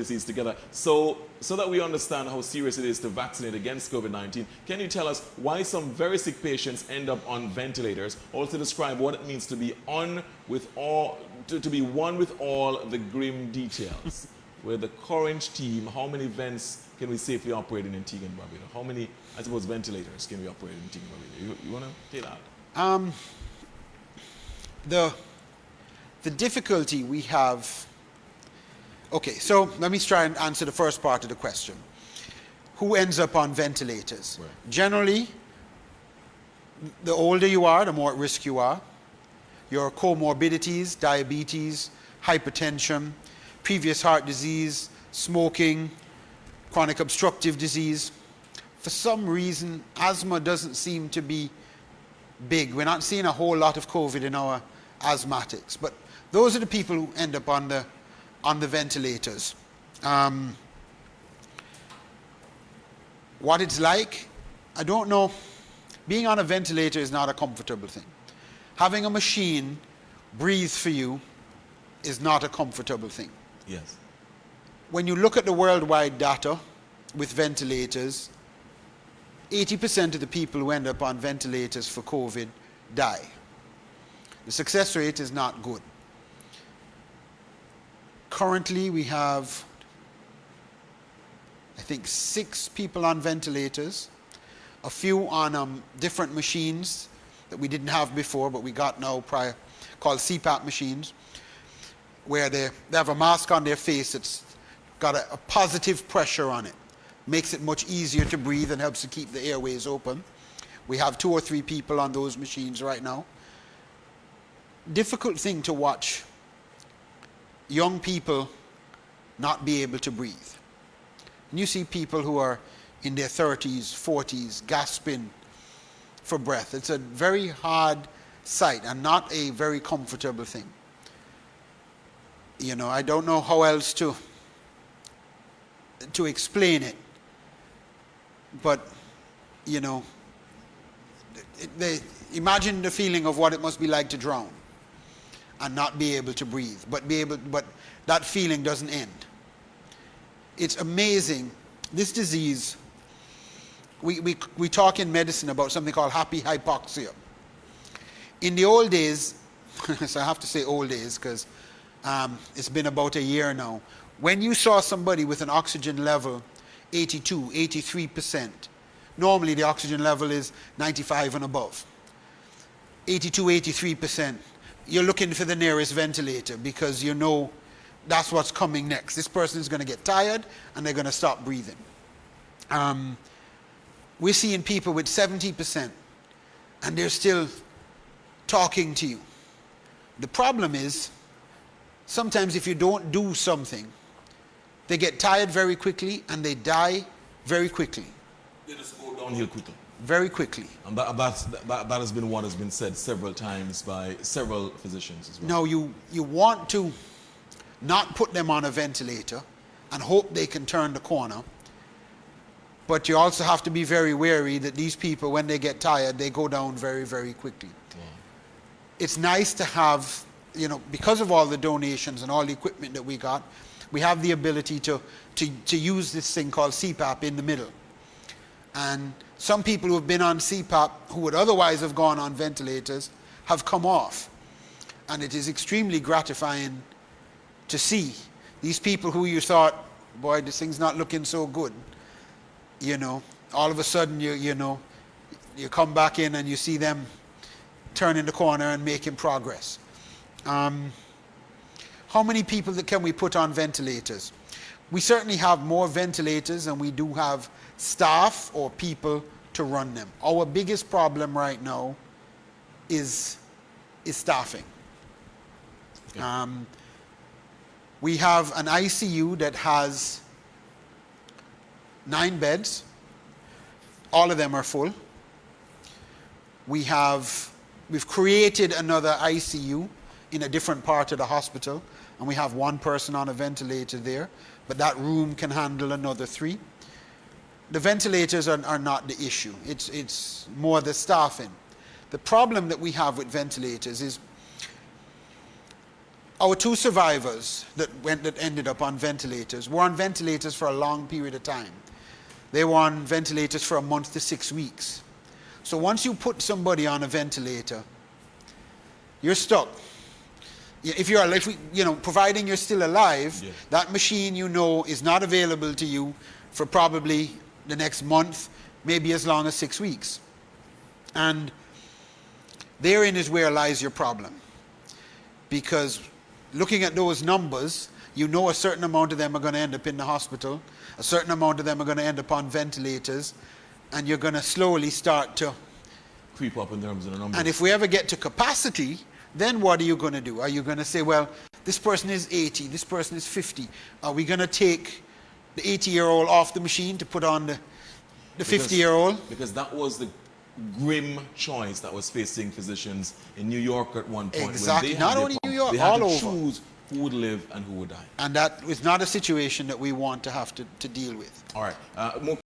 disease together. So that we understand how serious it is to vaccinate against COVID-19, can you tell us why some very sick patients end up on ventilators? Also describe what it means to be one with all the grim details. With the current team, how many vents can we safely operate in Antigua and Barbuda? How many, I suppose, ventilators can we operate in Antigua and Barbuda? You want to take that? The difficulty we have. Okay, so let me try and answer the first part of the question. Who ends up on ventilators? Right. Generally, the older you are, the more at risk you are. Your comorbidities, diabetes, hypertension, previous heart disease, smoking, chronic obstructive disease. For some reason, asthma doesn't seem to be big. We're not seeing a whole lot of COVID in our asthmatics, but those are the people who end up on the ventilators. What it's like, I don't know. Being on a ventilator is not a comfortable thing. Having a machine breathe for you is not a comfortable thing. Yes. When you look at the worldwide data with ventilators, 80% of the people who end up on ventilators for COVID die. The success rate is not good. Currently, we have, I think, 6 people on ventilators, a few on different machines that we didn't have before, but we got now prior, called CPAP machines, where they have a mask on their face that's got a positive pressure on it. Makes it much easier to breathe and helps to keep the airways open. We have 2 or 3 people on those machines right now. Difficult thing to watch young people not be able to breathe. And you see people who are in their 30s, 40s, gasping for breath. It's a very hard sight and not a very comfortable thing. You know, I don't know how else to explain it, but, you know, imagine the feeling of what it must be like to drown and not be able to breathe, but that feeling doesn't end. It's amazing. This disease, we talk in medicine about something called happy hypoxia. In the old days, so I have to say old days because it's been about a year now, when you saw somebody with an oxygen level 82, 83%, normally the oxygen level is 95 and above, 82, 83%, you're looking for the nearest ventilator because you know that's what's coming next. This person is going to get tired and they're going to stop breathing. We're seeing people with 70% and they're still talking to you. The problem is, sometimes if you don't do something, they get tired very quickly and they die very quickly. They just go downhill quickly. Very quickly. And that has been what has been said several times by several physicians as well. Now you want to not put them on a ventilator and hope they can turn the corner, but you also have to be very wary that these people, when they get tired, they go down very, very quickly. Wow. It's nice to have, you know, because of all the donations and all the equipment that we got, we have the ability to use this thing called CPAP in the middle. And some people who have been on CPAP who would otherwise have gone on ventilators have come off. And it is extremely gratifying to see these people who you thought, boy, this thing's not looking so good. You know, all of a sudden you come back in and you see them turning the corner and making progress. How many people can we put on ventilators? We certainly have more ventilators than we do have staff or people to run them. Our biggest problem right now is staffing. Okay. We have an ICU that has 9 beds. All of them are full. We've created another ICU in a different part of the hospital, and we have 1 person on a ventilator there, but that room can handle another 3. The ventilators are not the issue. It's more the staffing. The problem that we have with ventilators is our two survivors that ended up on ventilators were on ventilators for a long period of time. They were on ventilators for a month to 6 weeks. So once you put somebody on a ventilator, you're stuck. If you're, providing you're still alive, Yeah. that machine is not available to you for probably the next month, maybe as long as 6 weeks. And therein is where lies your problem. Because looking at those numbers, a certain amount of them are going to end up in the hospital, a certain amount of them are going to end up on ventilators, and you're going to slowly start to creep up in terms of the numbers. And if we ever get to capacity, then what are you going to do? Are you going to say, well, this person is 80, this person is 50. Are we going to take the 80-year-old off the machine to put on the 50-year-old? Because that was the grim choice that was facing physicians in New York at one point. Exactly. When they had Not only New York, they had all to over. choose who would live and who would die. And that is not a situation that we want to have to deal with. All right. More